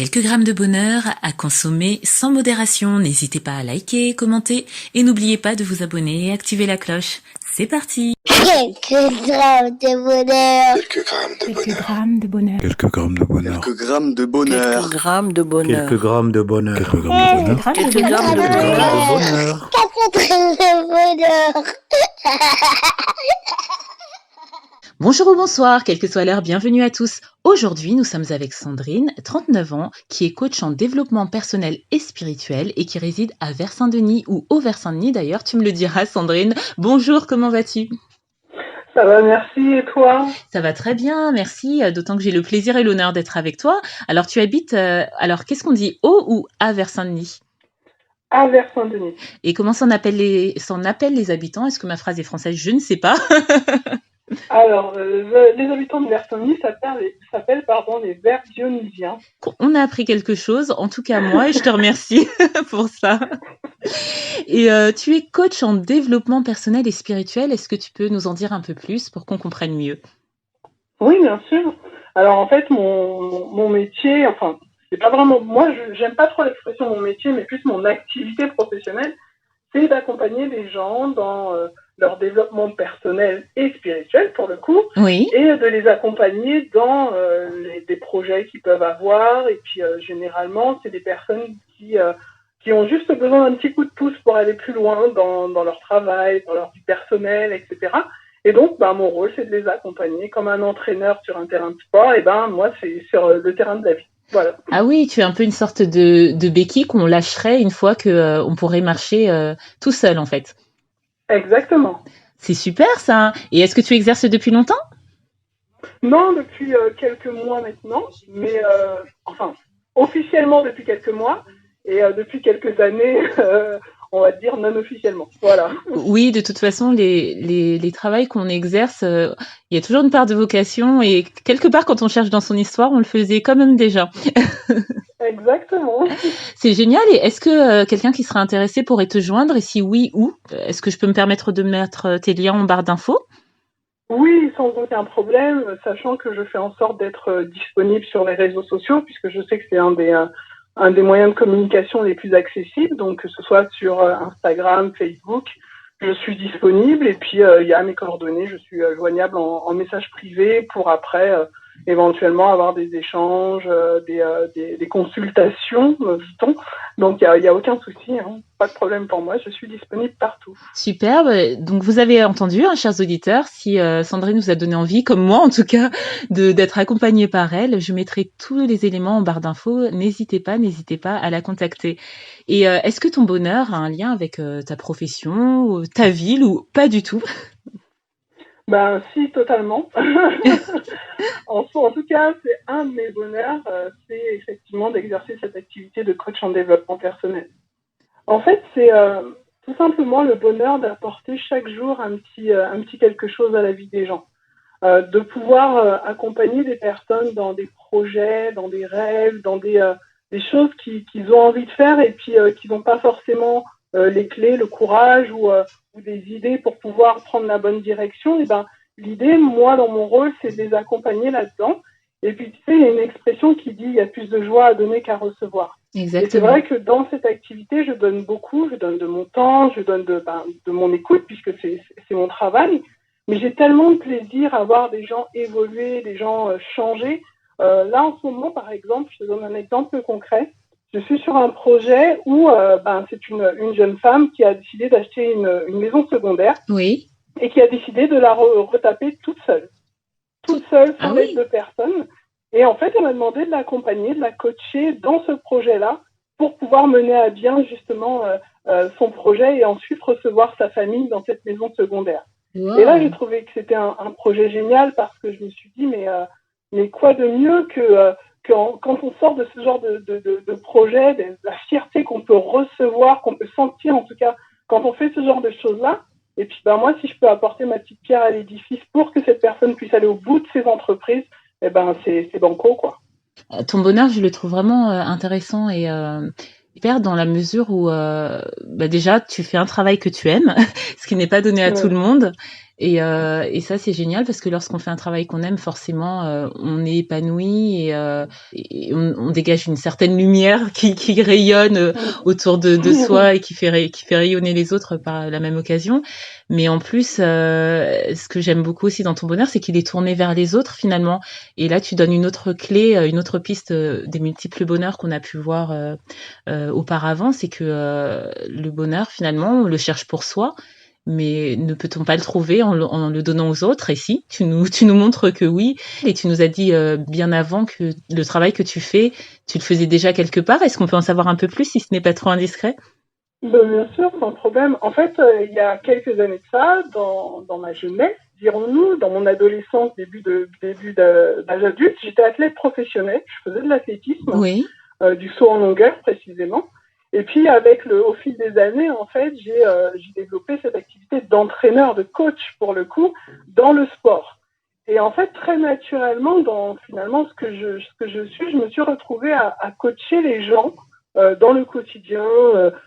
Quelques grammes de bonheur à consommer sans modération. N'hésitez pas à liker, commenter et n'oubliez pas de vous abonner et activer la cloche. C'est parti. Quelques grammes de bonheur. Quelques grammes de bonheur. Quelques grammes de bonheur. Quelques grammes de bonheur. Quelques grammes de bonheur. Quelques grammes de bonheur. Quelques grammes de bonheur. Quelques grammes de bonheur. Quelques grammes de bonheur. Bonjour ou bonsoir, quelle que soit l'heure, bienvenue à tous. Aujourd'hui, nous sommes avec Sandrine, 39 ans, qui est coach en développement personnel et spirituel et qui réside à Vers-Saint-Denis ou au Vers-Saint-Denis d'ailleurs, tu me le diras Sandrine. Bonjour, comment vas-tu ? Ça va, merci, et toi ? Ça va très bien, merci, d'autant que j'ai le plaisir et l'honneur d'être avec toi. Alors tu habites, qu'est-ce qu'on dit, au ou à Vers-Saint-Denis ? À Vers-Saint-Denis. Et comment s'en appellent les habitants ? Est-ce que ma phrase est française ? Je ne sais pas. Alors, les habitants de Vers-Saint-Denis s'appellent les Vers-Dionysiens. On a appris quelque chose, en tout cas moi, et je te remercie pour ça. Et tu es coach en développement personnel et spirituel. Est-ce que tu peux nous en dire un peu plus pour qu'on comprenne mieux ? Oui, bien sûr. Alors, en fait, mon métier, c'est pas vraiment... Moi, j'aime pas trop l'expression mon métier, mais plus mon activité professionnelle, c'est d'accompagner les gens dans leur développement personnel et spirituel, pour le coup, Oui. et de les accompagner dans des projets qu'ils peuvent avoir. Et puis, généralement, c'est des personnes qui ont juste besoin d'un petit coup de pouce pour aller plus loin dans leur travail, dans leur vie personnelle, etc. Et donc, mon rôle, c'est de les accompagner comme un entraîneur sur un terrain de sport. Et moi, c'est sur le terrain de la vie. Voilà. Ah oui, tu es un peu une sorte de béquille qu'on lâcherait une fois que on pourrait marcher tout seul, en fait. Exactement. C'est super, ça. Et est-ce que tu exerces depuis longtemps ? Non, depuis quelques mois maintenant, mais officiellement depuis quelques mois et depuis quelques années, on va dire non officiellement. Voilà. Oui, de toute façon, les travails qu'on exerce, il y a toujours une part de vocation et quelque part, quand on cherche dans son histoire, on le faisait quand même déjà. Exactement. C'est génial. Et est-ce que quelqu'un qui serait intéressé pourrait te joindre ? Et si oui, où ? Est-ce que je peux me permettre de mettre tes liens en barre d'infos ? Oui, sans aucun problème, sachant que je fais en sorte d'être disponible sur les réseaux sociaux, puisque je sais que c'est un des moyens de communication les plus accessibles, donc que ce soit sur Instagram, Facebook, je suis disponible. Et puis, il y a mes coordonnées, je suis joignable en message privé pour après éventuellement avoir des échanges, des consultations, dit-on. Donc, il y a aucun souci, hein, pas de problème pour moi, je suis disponible partout. Superbe. Donc, vous avez entendu, chers auditeurs, si Sandrine nous a donné envie, comme moi en tout cas, d'être accompagnée par elle, je mettrai tous les éléments en barre d'infos. N'hésitez pas à la contacter. Et est-ce que ton bonheur a un lien avec ta profession, ta ville ou pas du tout ? Si, totalement. En tout cas, c'est un de mes bonheurs, c'est effectivement d'exercer cette activité de coach en développement personnel. En fait, c'est tout simplement le bonheur d'apporter chaque jour un petit quelque chose à la vie des gens. De pouvoir accompagner des personnes dans des projets, dans des rêves, dans des choses qu'ils ont envie de faire et puis qu'ils n'ont pas forcément les clés, le courage ou des idées pour pouvoir prendre la bonne direction. Et l'idée, moi, dans mon rôle, c'est de les accompagner là-dedans. Et puis, tu sais, il y a une expression qui dit « il y a plus de joie à donner qu'à recevoir ». Exactement. Et c'est vrai que dans cette activité, je donne beaucoup, je donne de mon temps, je donne de mon écoute, puisque c'est mon travail. Mais j'ai tellement de plaisir à voir des gens évoluer, des gens changer. Là, en ce moment, par exemple, je te donne un exemple concret. Je suis sur un projet où c'est une jeune femme qui a décidé d'acheter une maison secondaire. Oui. Et qui a décidé de la retaper toute seule, sans l'aide de personne. Et en fait, elle m'a demandé de l'accompagner, de la coacher dans ce projet-là pour pouvoir mener à bien justement son projet et ensuite recevoir sa famille dans cette maison secondaire. Wow. Et là, j'ai trouvé que c'était un projet génial parce que je me suis dit, mais quoi de mieux que quand on sort de ce genre de projet, de la fierté qu'on peut recevoir, qu'on peut sentir en tout cas quand on fait ce genre de choses-là. Et puis, moi, si je peux apporter ma petite pierre à l'édifice pour que cette personne puisse aller au bout de ses entreprises, c'est banco, quoi. Ton bonheur, je le trouve vraiment intéressant et hyper dans la mesure où, déjà, tu fais un travail que tu aimes, ce qui n'est pas donné à tout le monde. Et ça, c'est génial parce que lorsqu'on fait un travail qu'on aime, forcément, on est épanoui et on dégage une certaine lumière qui rayonne autour de soi et qui fait rayonner les autres par la même occasion. Mais en plus, ce que j'aime beaucoup aussi dans ton bonheur, c'est qu'il est tourné vers les autres finalement. Et là, tu donnes une autre clé, une autre piste des multiples bonheurs qu'on a pu voir auparavant. C'est que le bonheur, finalement, on le cherche pour soi. Mais ne peut-on pas le trouver en le donnant aux autres? Et si, tu nous montres que oui. Et tu nous as dit bien avant que le travail que tu fais, tu le faisais déjà quelque part. Est-ce qu'on peut en savoir un peu plus si ce n'est pas trop indiscret? Bien sûr, sans problème. En fait, il y a quelques années de ça, dans ma jeunesse, dirons-nous, dans mon adolescence, début d'âge adulte, j'étais athlète professionnel. Je faisais de l'athlétisme, Oui. Du saut en longueur précisément. Et puis, au fil des années, en fait, j'ai développé cette activité d'entraîneur, de coach, pour le coup, dans le sport. Et en fait, très naturellement, dans finalement ce que je suis, je me suis retrouvée à coacher les gens dans le quotidien,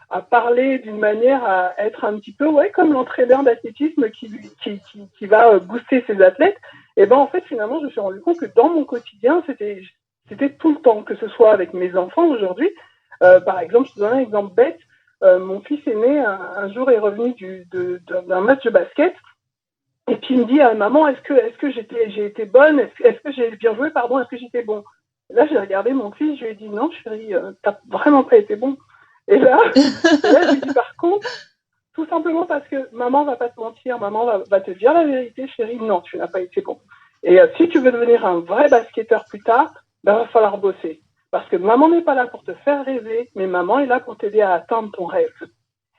à parler d'une manière à être un petit peu, ouais, comme l'entraîneur d'athlétisme qui va booster ses athlètes. Et ben, en fait, finalement, je me suis rendu compte que dans mon quotidien, c'était tout le temps, que ce soit avec mes enfants aujourd'hui. Par exemple, je te donne un exemple bête. Mon fils aîné, un jour, est revenu d'un match de basket. Et puis, il me dit, maman, est-ce que j'ai été bonne? Est-ce que j'ai bien joué? Pardon, est-ce que j'étais bon? Et là, j'ai regardé mon fils, je lui ai dit, non, chérie, t'as vraiment pas été bon. Et là, je lui ai dit, par contre, tout simplement parce que maman va pas te mentir, maman va te dire la vérité, chérie, non, tu n'as pas été bon. Et si tu veux devenir un vrai basketteur plus tard, ben, va falloir bosser. Parce que maman n'est pas là pour te faire rêver, mais maman est là pour t'aider à atteindre ton rêve.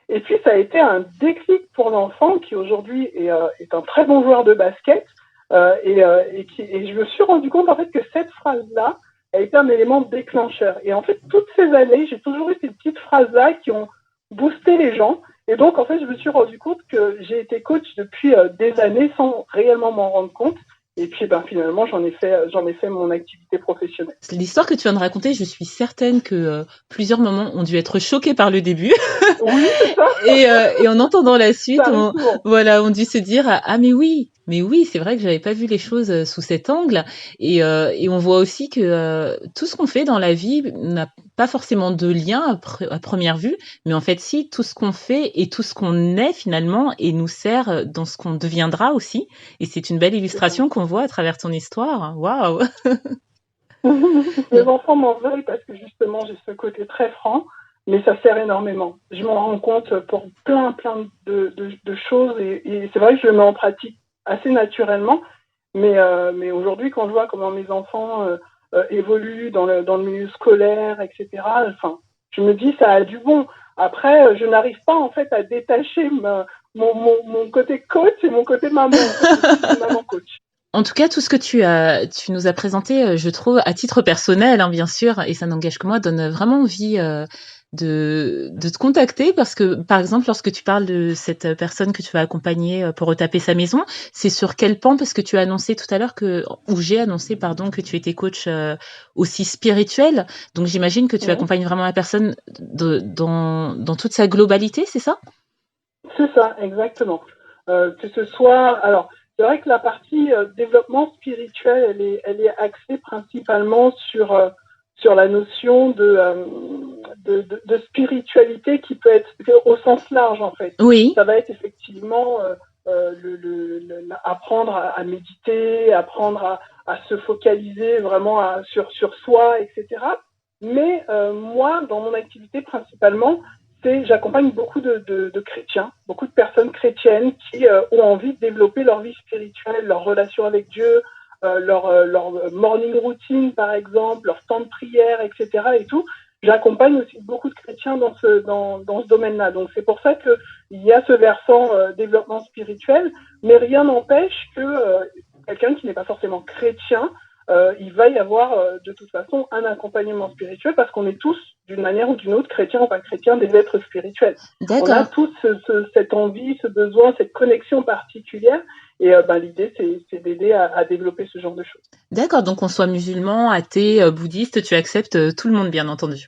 Et puis, ça a été un déclic pour l'enfant qui aujourd'hui est un très bon joueur de basket. Et je me suis rendu compte en fait que cette phrase-là a été un élément déclencheur. Et en fait, toutes ces années, j'ai toujours eu ces petites phrases-là qui ont boosté les gens. Et donc, en fait, je me suis rendu compte que j'ai été coach depuis des années sans réellement m'en rendre compte. Et puis, ben, finalement, j'en ai fait mon activité professionnelle. L'histoire que tu viens de raconter, je suis certaine que plusieurs mamans ont dû être choquées par le début. Oui, c'est ça. Et en entendant la suite, Ça on dû se dire ah mais oui, c'est vrai que j'avais pas vu les choses sous cet angle. Et on voit aussi que tout ce qu'on fait dans la vie n'a pas forcément de lien à première vue, mais en fait si, tout ce qu'on fait et tout ce qu'on est finalement et nous sert dans ce qu'on deviendra aussi. Et c'est une belle illustration qu'on voit à travers ton histoire. Waouh. Mes enfants m'en veulent parce que justement j'ai ce côté très franc, mais ça sert énormément. Je m'en rends compte pour plein de choses et c'est vrai que je le mets en pratique assez naturellement, mais aujourd'hui quand je vois comment mes enfants évoluent dans le milieu scolaire, etc., enfin, je me dis ça a du bon. Après, je n'arrive pas en fait à détacher mon côté coach et mon côté maman. Je suis maman coach. En tout cas, tout ce que tu nous as présenté, je trouve, à titre personnel, hein, bien sûr, et ça n'engage que moi, donne vraiment envie de te contacter parce que, par exemple, lorsque tu parles de cette personne que tu vas accompagner pour retaper sa maison, c'est sur quel pan? Parce que tu as annoncé tout à l'heure j'ai annoncé, pardon, que tu étais coach aussi spirituel. Donc, j'imagine que tu accompagnes vraiment la personne dans toute sa globalité, c'est ça? C'est ça, exactement. Que ce soit, alors, c'est vrai que la partie développement spirituel, elle est axée principalement sur la notion de spiritualité qui peut être au sens large, en fait. Oui. Ça va être effectivement apprendre à méditer, apprendre à se focaliser vraiment sur soi, etc. Mais moi, dans mon activité principalement, j'accompagne beaucoup de chrétiens, beaucoup de personnes chrétiennes qui ont envie de développer leur vie spirituelle, leur relation avec Dieu, leur morning routine, par exemple, leur temps de prière, etc. et tout. J'accompagne aussi beaucoup de chrétiens dans ce domaine-là. Donc, c'est pour ça qu'il y a ce versant développement spirituel, mais rien n'empêche que quelqu'un qui n'est pas forcément chrétien, il va y avoir de toute façon un accompagnement spirituel parce qu'on est tous, d'une manière ou d'une autre, chrétiens ou pas chrétiens, des êtres spirituels. D'accord. On a tous cette envie, ce besoin, cette connexion particulière et l'idée, c'est d'aider à développer ce genre de choses. D'accord, donc qu'on soit musulman, athée, bouddhiste, tu acceptes tout le monde, bien entendu.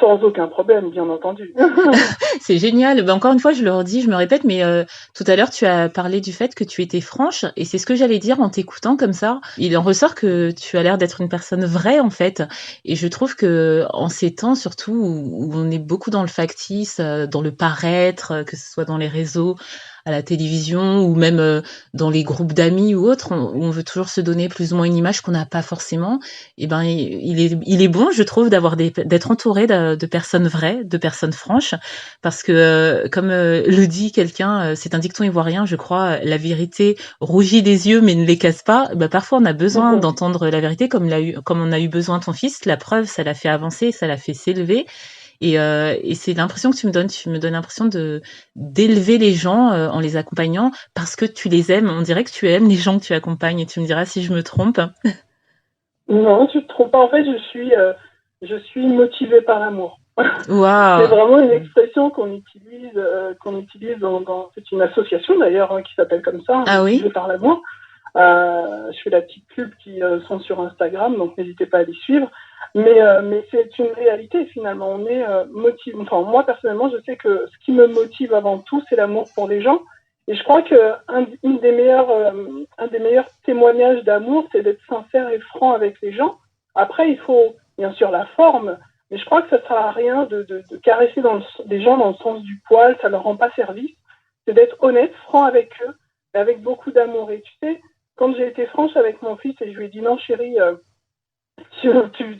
Sans aucun problème, bien entendu. C'est génial. Ben, encore une fois, je le redis, je me répète, mais tout à l'heure, tu as parlé du fait que tu étais franche, et c'est ce que j'allais dire en t'écoutant comme ça. Il en ressort que tu as l'air d'être une personne vraie, en fait. Et je trouve que en ces temps, surtout où on est beaucoup dans le factice, dans le paraître, que ce soit dans les réseaux, à la télévision ou même dans les groupes d'amis ou autres, où on veut toujours se donner plus ou moins une image qu'on n'a pas forcément. Et ben, il est bon, je trouve, d'être entouré de personnes vraies, de personnes franches, parce que, comme le dit quelqu'un, c'est un dicton ivoirien, je crois, la vérité rougit les yeux mais ne les casse pas. Bah, parfois, on a besoin d'entendre la vérité, comme on a eu besoin de ton fils. La preuve, ça l'a fait avancer, ça l'a fait s'élever. Et c'est l'impression que tu me donnes. Tu me donnes l'impression d'élever les gens en les accompagnant parce que tu les aimes. On dirait que tu aimes les gens que tu accompagnes. Et tu me diras si je me trompe. Non, tu te trompes pas. En fait, je suis motivée par l'amour. Waouh. C'est vraiment une expression qu'on utilise c'est une association d'ailleurs qui s'appelle comme ça, Ah oui. Motivée par l'amour. Je fais la petite pub qui sont sur Instagram, donc n'hésitez pas à les suivre. Mais c'est une réalité finalement. On est motivé. Enfin, moi personnellement, je sais que ce qui me motive avant tout, c'est l'amour pour les gens. Et je crois que un des meilleurs témoignages d'amour, c'est d'être sincère et franc avec les gens. Après, il faut bien sûr la forme, mais je crois que ça sert à rien de caresser les gens dans le sens du poil. Ça leur rend pas service. C'est d'être honnête, franc avec eux, et avec beaucoup d'amour. Et tu sais, quand j'ai été franche avec mon fils et je lui ai dit non, chérie, tu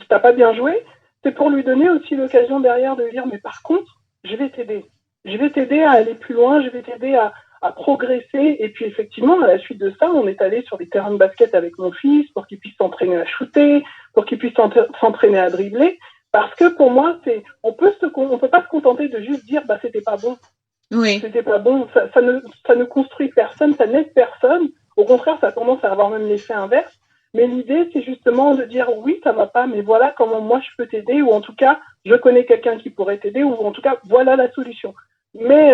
t'as pas bien joué, c'est pour lui donner aussi l'occasion derrière de lui dire mais par contre, je vais t'aider. Je vais t'aider à aller plus loin, je vais t'aider à progresser. Et puis effectivement, à la suite de ça, on est allé sur des terrains de basket avec mon fils pour qu'il puisse s'entraîner à shooter, pour qu'il puisse s'entraîner à dribbler. Parce que pour moi, on peut pas se contenter de juste dire bah c'était pas bon. Oui. C'était pas bon. Ça ne construit personne, ça n'aide personne. Au contraire, ça a tendance à avoir même l'effet inverse. Mais l'idée, c'est justement de dire oui, ça va pas, mais voilà comment moi je peux t'aider, ou en tout cas, je connais quelqu'un qui pourrait t'aider, ou en tout cas, voilà la solution. Mais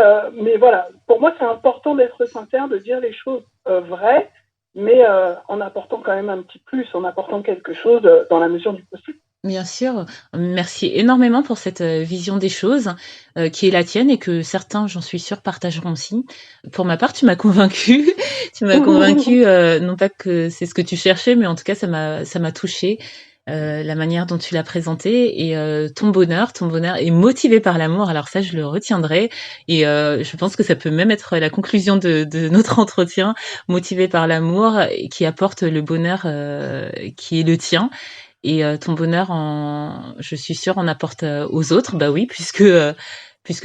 voilà, pour moi, c'est important d'être sincère, de dire les choses vraies, mais en apportant quand même un petit plus, en apportant quelque chose dans la mesure du possible. Bien sûr, merci énormément pour cette vision des choses qui est la tienne et que certains, j'en suis sûre, partageront aussi. Pour ma part, tu m'as convaincue. Tu m'as convaincue, non pas que c'est ce que tu cherchais, mais en tout cas, ça m'a touchée. La manière dont tu l'as présenté et ton bonheur est motivé par l'amour. Alors ça, je le retiendrai et je pense que ça peut même être la conclusion de notre entretien, motivé par l'amour qui apporte le bonheur qui est le tien. Et ton bonheur, je suis sûre, en apporte aux autres. Bah oui, puisque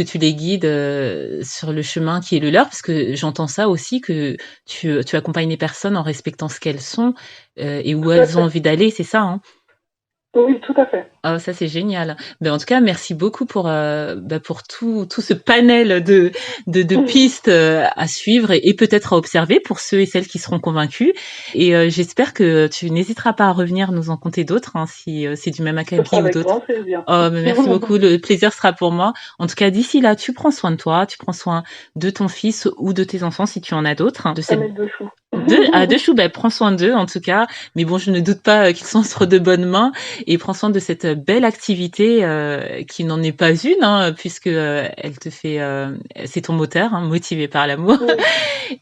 tu les guides sur le chemin qui est le leur, parce que j'entends ça aussi, que tu accompagnes les personnes en respectant ce qu'elles sont et où elles ont envie d'aller, c'est ça, hein? Oui, tout à fait. Ah, ça c'est génial. Ben, en tout cas, merci beaucoup pour tout ce panel de pistes à suivre et peut-être à observer pour ceux et celles qui seront convaincus. Et j'espère que tu n'hésiteras pas à revenir nous en conter d'autres, hein, si c'est du même acabit ou Avec d'autres. grand plaisir. Oh, mais merci beaucoup. Le plaisir sera pour moi. En tout cas, d'ici là, tu prends soin de toi, tu prends soin de ton fils ou de tes enfants si tu en as d'autres. Hein, de cette... Deux choux. Deux choux, ben, prends soin d'eux en tout cas. Mais bon, je ne doute pas qu'ils sont entre de bonnes mains. Et prends soin de cette belle activité qui n'en est pas une, hein, puisque elle te fait, c'est ton moteur, hein, motivé par l'amour.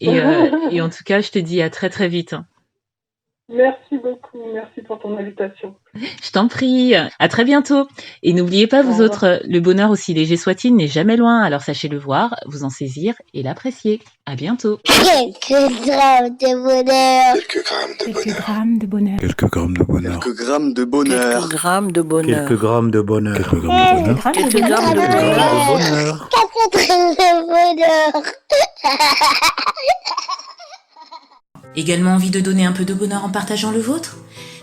Et en tout cas, je te dis à très très vite. Merci beaucoup, merci pour ton invitation. Je t'en prie, à très bientôt. Et n'oubliez pas, vous autres, le bonheur, aussi léger soit-il, n'est jamais loin. Alors sachez le voir, vous en saisir et l'apprécier. À bientôt. Quelques grammes de bonheur. Quelques grammes de bonheur. Quelques grammes de bonheur. Quelques grammes de bonheur. Quelques grammes de bonheur. Quelques grammes de bonheur. Quelques grammes de bonheur. Quelques grammes de bonheur. 4 grammes de bonheur. Également envie de donner un peu de bonheur en partageant le vôtre ?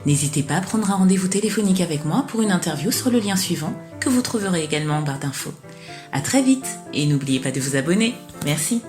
N'hésitez pas à prendre un rendez-vous téléphonique avec moi pour une interview sur le lien suivant que vous trouverez également en barre d'infos. À très vite et n'oubliez pas de vous abonner. Merci.